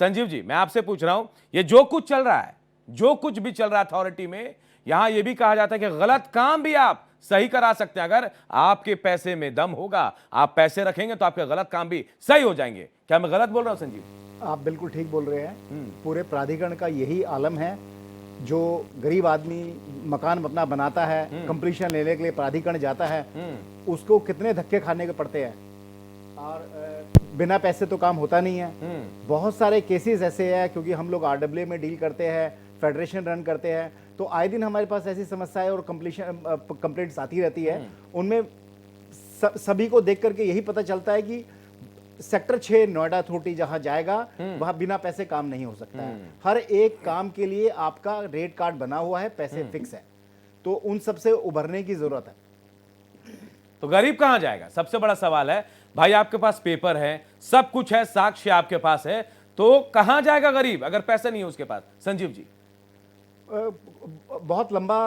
संजीव जी, मैं आपसे पूछ रहा हूं, ये जो कुछ चल रहा है, जो कुछ भी चल रहा है अथॉरिटी में, यहां यह भी कहा जाता है कि गलत काम भी आप सही करा सकते हैं। अगर आपके पैसे में दम होगा, आप पैसे रखेंगे तो आपके गलत काम भी सही हो जाएंगे। क्या मैं गलत बोल रहा हूं संजीव? आप बिल्कुल ठीक बोल रहे हैं। पूरे प्राधिकरण का यही आलम है। जो गरीब आदमी मकान अपना बनाता है, कंप्लीशन लेने के लिए प्राधिकरण जाता है, उसको कितने धक्के खाने के पड़ते हैं और बिना पैसे तो काम होता नहीं है। बहुत सारे केसेस ऐसे हैं, क्योंकि हम लोग आरडब्ल्यू में डील करते हैं, फेडरेशन रन करते हैं, तो आए दिन हमारे पास ऐसी समस्याएं और कंप्लेंट्स आती रहती है। उनमें सभी को देख करके यही पता चलता है कि सेक्टर 6 नोएडा अथॉरिटी जहां जाएगा वहां बिना पैसे काम नहीं हो सकता है। हर एक काम के लिए आपका रेट कार्ड बना हुआ है, पैसे फिक्स है, तो उन सब से उभरने की जरूरत है। तो गरीब कहां जाएगा? सबसे बड़ा सवाल है। भाई आपके पास पेपर है, सब कुछ है, साक्ष्य आपके पास है, तो कहां जाएगा गरीब अगर पैसे नहीं है उसके पास? संजीव जी, बहुत लंबा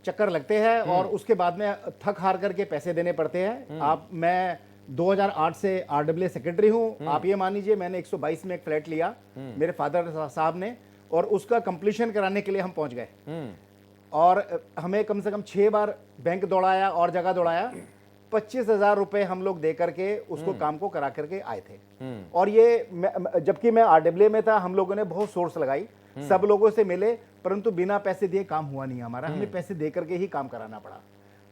चक्कर लगते हैं और उसके बाद में थक हार करके पैसे देने पड़ते हैं। मैं 2008 से आरडब्ल्यू सेक्रेटरी हूं। आप ये मान लीजिए, मैंने 122 में एक फ्लैट लिया मेरे फादर साहब ने, और उसका कंप्लीशन कराने के लिए हम पहुंच गए और हमें कम से कम 6 बार बैंक दौड़ाया और जगह दौड़ाया। 25,000 रुपए हम लोग दे करके उसको काम को करा करके आए थे। और ये जबकि मैं आरडब्ल्यू में था, हम लोगों ने बहुत सोर्स लगाई, सब लोगों से मिले, परंतु बिना पैसे दिए काम हुआ नहीं हमारा। हमें पैसे दे करके ही काम कराना पड़ा।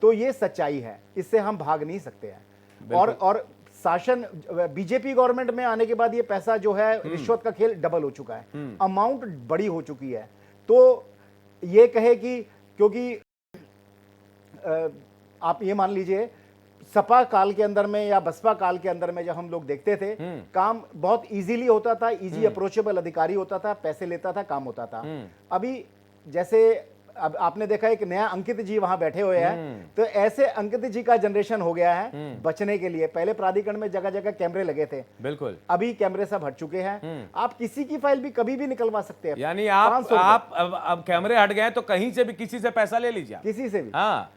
तो ये सच्चाई है, इससे हम भाग नहीं सकते हैं। और शासन बीजेपी गवर्नमेंट में आने के बाद ये पैसा जो है, रिश्वत का खेल डबल हो चुका है, अमाउंट बड़ी हो चुकी है। तो ये कहे कि क्योंकि आप ये मान लीजिए, सपा काल के अंदर में या बसपा काल के अंदर में जब हम लोग देखते थे, काम बहुत इजीली होता था, इजी अप्रोचेबल अधिकारी होता था, पैसे लेता था, काम होता था। अभी जैसे अब आपने देखा एक नया अंकित जी वहां बैठे हुए हैं, तो ऐसे अंकित जी का जनरेशन हो गया है बचने के लिए। पहले प्राधिकरण में जगह जगह कैमरे लगे थे, बिल्कुल, अभी कैमरे सब हट चुके हैं। आप किसी की फाइल भी कभी भी निकलवा सकते हैं। यानी आप अब कैमरे हट गए तो कहीं से भी किसी से पैसा ले लीजिए, किसी से भी। हाँ,